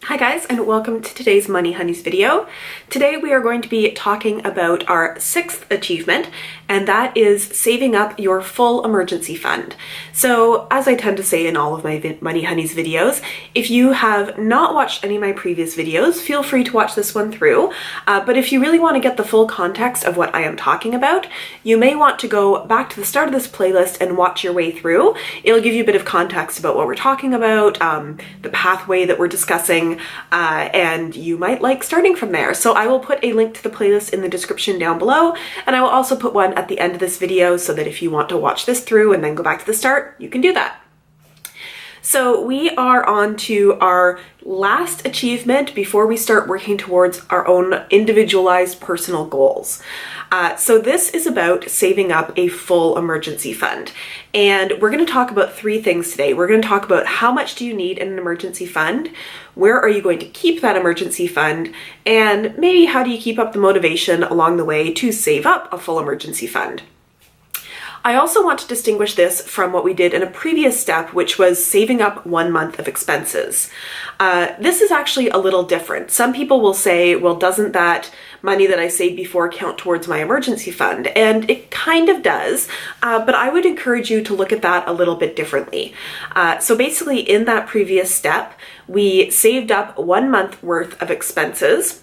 Hi guys, and welcome to today's MoneyHoney's video. Today we are going to be talking about our 6th achievement, and that is saving up your full emergency fund. So as I tend to say in all of my MoneyHoney's videos, if you have not watched any of my previous videos, feel free to watch this one through. But if you really want to get the full context of what I am talking about, you may want to go back to the start of this playlist and watch your way through. It'll give you a bit of context about what we're talking about, the pathway that we're discussing, and you might like starting from there. So I will put a link to the playlist in the description down below, and I will also put one at the end of this video so that if you want to watch this through and then go back to the start, you can do that. So we are on to our last achievement before we start working towards our own individualized personal goals. So this is about saving up a full emergency fund. And we're going to talk about 3 things today. We're going to talk about how much do you need in an emergency fund, where are you going to keep that emergency fund, and maybe how do you keep up the motivation along the way to save up a full emergency fund. I also want to distinguish this from what we did in a previous step, which was saving up 1 month of expenses. This is actually a little different. Some people will say, well, doesn't that money that I saved before count towards my emergency fund? And it kind of does, but I would encourage you to look at that a little bit differently. So basically in that previous step, we saved up 1 month worth of expenses,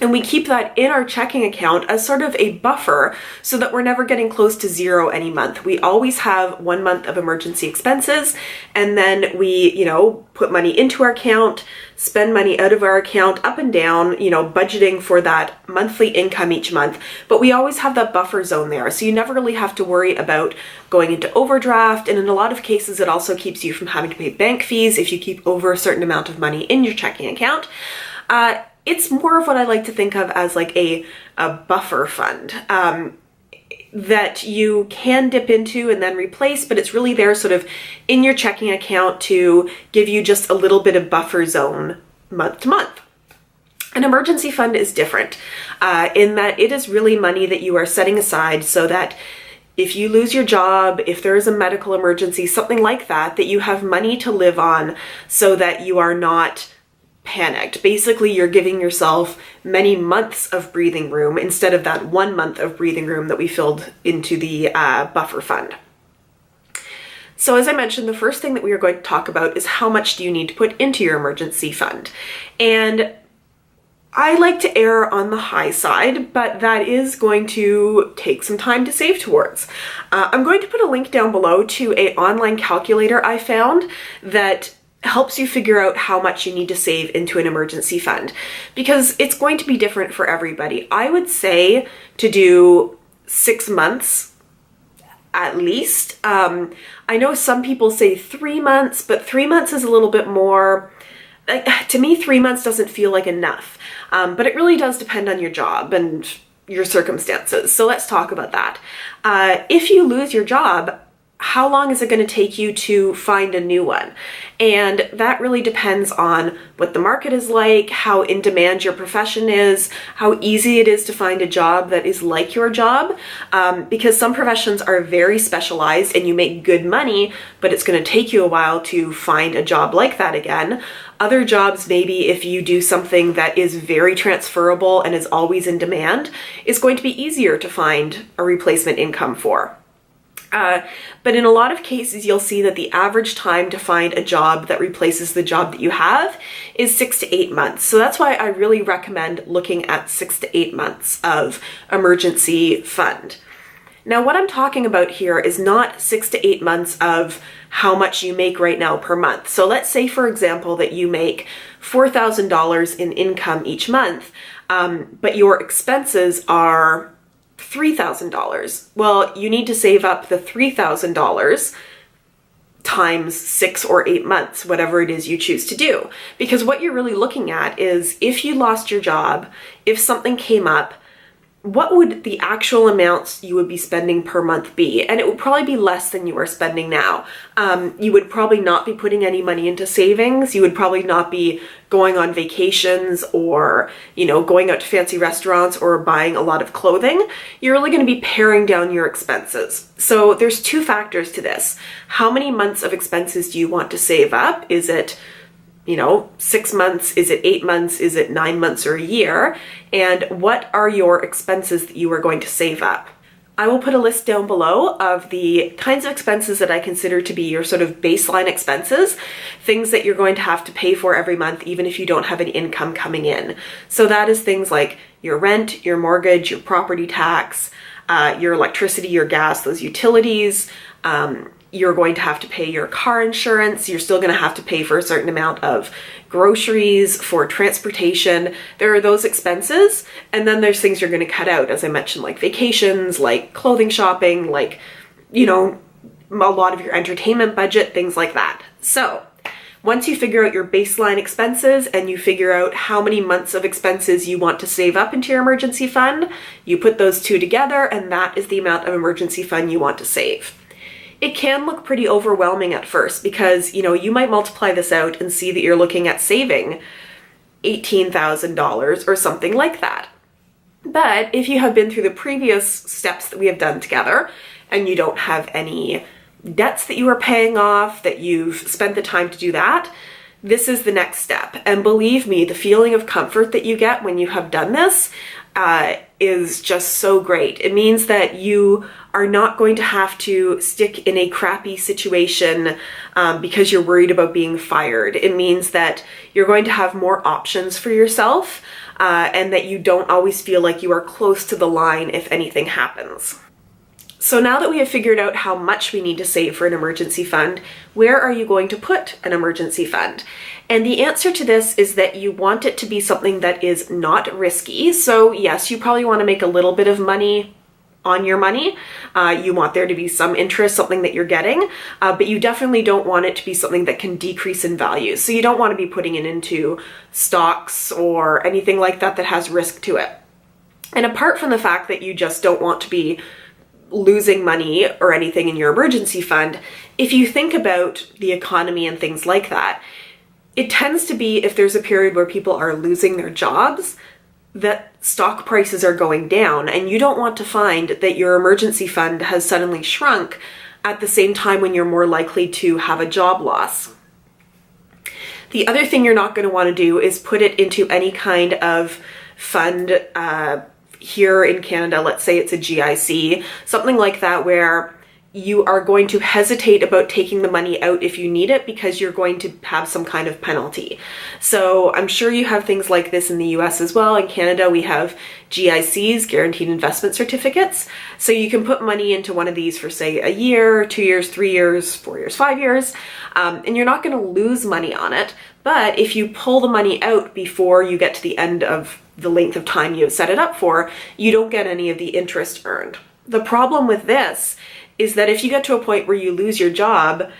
and we keep that in our checking account as sort of a buffer so that we're never getting close to zero any month. We always have 1 month of emergency expenses, and then we, put money into our account, spend money out of our account, up and down, budgeting for that monthly income each month. But we always have that buffer zone there. So you never really have to worry about going into overdraft. And in a lot of cases, it also keeps you from having to pay bank fees if you keep over a certain amount of money in your checking account. It's more of what I like to think of as like a buffer fund that you can dip into and then replace, but it's really there sort of in your checking account to give you just a little bit of buffer zone month to month. An emergency fund is different in that it is really money that you are setting aside so that if you lose your job, if there is a medical emergency, something like that, that you have money to live on so that you are not panicked. Basically, you're giving yourself many months of breathing room instead of that 1 month of breathing room that we filled into the buffer fund. So as I mentioned, the first thing that we are going to talk about is how much do you need to put into your emergency fund. And I like to err on the high side, but that is going to take some time to save towards. I'm going to put a link down below to an online calculator I found that helps you figure out how much you need to save into an emergency fund, because it's going to be different for everybody. I would say to do 6 months at least. I know some people say 3 months, but 3 months is a little bit more, to me 3 months doesn't feel like enough, but it really does depend on your job and your circumstances. So let's talk about that. If you lose your job, how long is it going to take you to find a new one? And that really depends on what the market is like, how in demand your profession is, how easy it is to find a job that is like your job, because some professions are very specialized and you make good money, but it's going to take you a while to find a job like that again. Other jobs, maybe if you do something that is very transferable and is always in demand, is going to be easier to find a replacement income for. But in a lot of cases, you'll see that the average time to find a job that replaces the job that you have is 6 to 8 months. So that's why I really recommend looking at 6 to 8 months of emergency fund. Now, what I'm talking about here is not 6 to 8 months of how much you make right now per month. So let's say, for example, that you make $4,000 in income each month, but your expenses are $3,000. Well, you need to save up the $3,000 times 6 or 8 months, whatever it is you choose to do. Because what you're really looking at is if you lost your job, if something came up, what would the actual amounts you would be spending per month be? And it would probably be less than you are spending now. You would probably not be putting any money into savings. You would probably not be going on vacations or, going out to fancy restaurants or buying a lot of clothing. You're really going to be paring down your expenses. So there's 2 factors to this. How many months of expenses do you want to save up? Is it 6 months? Is it 8 months? Is it 9 months or a year? And what are your expenses that you are going to save up? I will put a list down below of the kinds of expenses that I consider to be your sort of baseline expenses, things that you're going to have to pay for every month, even if you don't have an income coming in. So that is things like your rent, your mortgage, your property tax, your electricity, your gas, those utilities. You're going to have to pay your car insurance. You're still going to have to pay for a certain amount of groceries, for transportation. There are those expenses. And then there's things you're going to cut out, as I mentioned, like vacations, like clothing shopping, like, a lot of your entertainment budget, things like that. So once you figure out your baseline expenses and you figure out how many months of expenses you want to save up into your emergency fund, you put those two together, and that is the amount of emergency fund you want to save. It can look pretty overwhelming at first because, you might multiply this out and see that you're looking at saving $18,000 or something like that. But if you have been through the previous steps that we have done together and you don't have any debts that you are paying off, that you've spent the time to do that, this is the next step. And believe me, the feeling of comfort that you get when you have done this is just so great. It means that you are not going to have to stick in a crappy situation because you're worried about being fired. It means that you're going to have more options for yourself and that you don't always feel like you are close to the line if anything happens. So now that we have figured out how much we need to save for an emergency fund, where are you going to put an emergency fund? And the answer to this is that you want it to be something that is not risky. So yes, you probably want to make a little bit of money on your money. You want there to be some interest, something that you're getting, but you definitely don't want it to be something that can decrease in value. So you don't want to be putting it into stocks or anything like that that has risk to it. And apart from the fact that you just don't want to be losing money or anything in your emergency fund, if you think about the economy and things like that, it tends to be, if there's a period where people are losing their jobs, that stock prices are going down, and you don't want to find that your emergency fund has suddenly shrunk at the same time when you're more likely to have a job loss. The other thing you're not going to want to do is put it into any kind of fund here in Canada. Let's say it's a GIC, something like that, where you are going to hesitate about taking the money out if you need it because you're going to have some kind of penalty. So I'm sure you have things like this in the US as well. In Canada, we have GICs, guaranteed investment certificates. So you can put money into one of these for, say, a year, 2 years, 3 years, 4 years, 5 years, and you're not going to lose money on it. But if you pull the money out before you get to the end of the length of time you have set it up for, you don't get any of the interest earned. The problem with this is that if you get to a point where you lose your job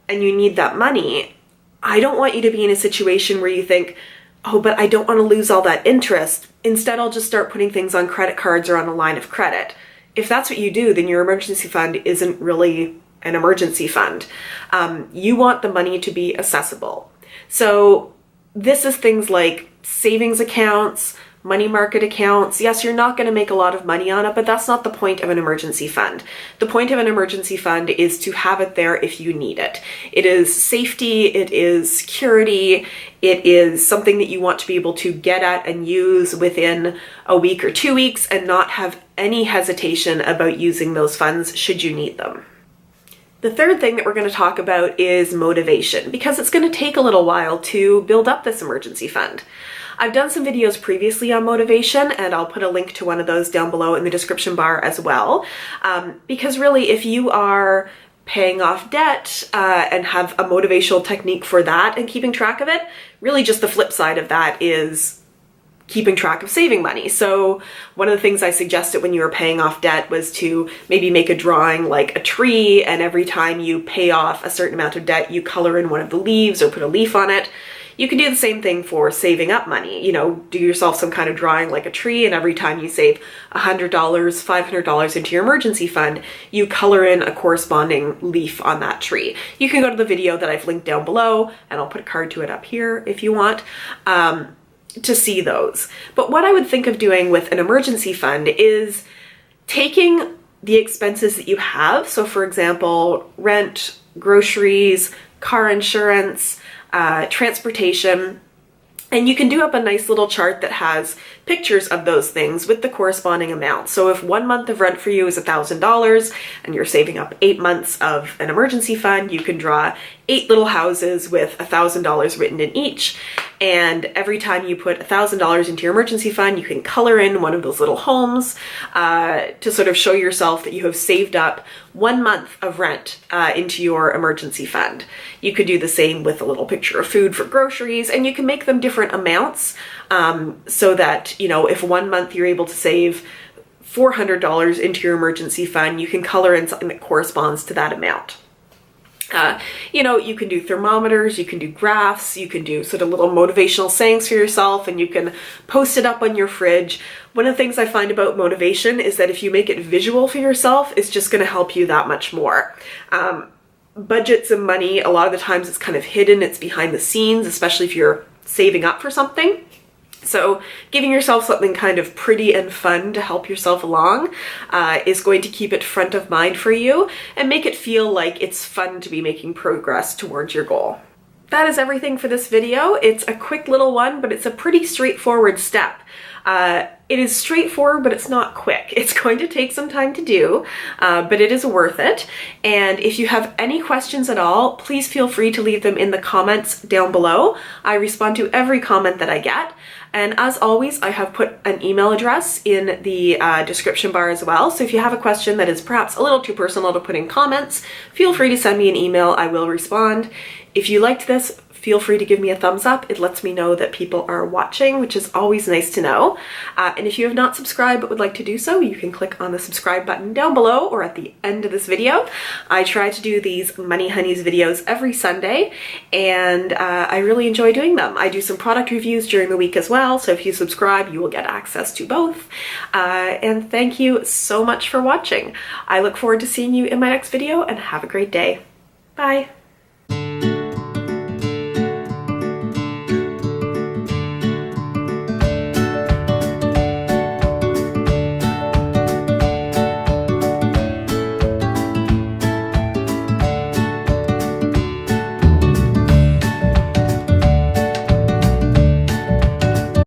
and you need that money, I don't want you to be in a situation where you think, oh, but I don't want to lose all that interest. Instead, I'll just start putting things on credit cards or on a line of credit. If that's what you do, then your emergency fund isn't really an emergency fund. You want the money to be accessible. So this is things like savings accounts, money market accounts. Yes, you're not going to make a lot of money on it, but that's not the point of an emergency fund. The point of an emergency fund is to have it there if you need it. It is safety, it is security, it is something that you want to be able to get at and use within a week or 2 weeks and not have any hesitation about using those funds should you need them. The third thing that we're going to talk about is motivation, because it's going to take a little while to build up this emergency fund. I've done some videos previously on motivation, and I'll put a link to one of those down below in the description bar as well. Because really, if you are paying off debt and have a motivational technique for that and keeping track of it, really just the flip side of that is keeping track of saving money. So one of the things I suggested when you were paying off debt was to maybe make a drawing like a tree, and every time you pay off a certain amount of debt, you color in one of the leaves or put a leaf on it. You can do the same thing for saving up money. Do yourself some kind of drawing like a tree, and every time you save $100, $500 into your emergency fund, you color in a corresponding leaf on that tree. You can go to the video that I've linked down below, and I'll put a card to it up here if you want, to see those. But what I would think of doing with an emergency fund is taking the expenses that you have. So for example, rent, groceries, car insurance, transportation. And you can do up a nice little chart that has pictures of those things with the corresponding amount. So if 1 month of rent for you is $1,000 and you're saving up 8 months of an emergency fund, you can draw 8 little houses with $1,000 written in each. And every time you put $1,000 into your emergency fund, you can color in one of those little homes to sort of show yourself that you have saved up 1 month of rent into your emergency fund. You could do the same with a little picture of food for groceries, and you can make them different amounts so that, you know, if 1 month you're able to save $400 into your emergency fund, you can color in something that corresponds to that amount. You know, you can do thermometers, you can do graphs, you can do sort of little motivational sayings for yourself, and you can post it up on your fridge. One of the things I find about motivation is that if you make it visual for yourself, it's just going to help you that much more. Budgets and money, a lot of the times it's kind of hidden, it's behind the scenes, especially if you're saving up for something. So giving yourself something kind of pretty and fun to help yourself along is going to keep it front of mind for you and make it feel like it's fun to be making progress towards your goal. That is everything for this video. It's a quick little one, but it's a pretty straightforward step. It is straightforward, but it's not quick. It's going to take some time to do, but it is worth it. And if you have any questions at all, please feel free to leave them in the comments down below. I respond to every comment that I get. And as always, I have put an email address in the description bar as well. So if you have a question that is perhaps a little too personal to put in comments, feel free to send me an email. I will respond. If you liked this, feel free to give me a thumbs up. It lets me know that people are watching, which is always nice to know. And if you have not subscribed but would like to do so, you can click on the subscribe button down below or at the end of this video. I try to do these Money Honeys videos every Sunday, and I really enjoy doing them. I do some product reviews during the week as well, so if you subscribe, you will get access to both. And thank you so much for watching. I look forward to seeing you in my next video, and have a great day. Bye.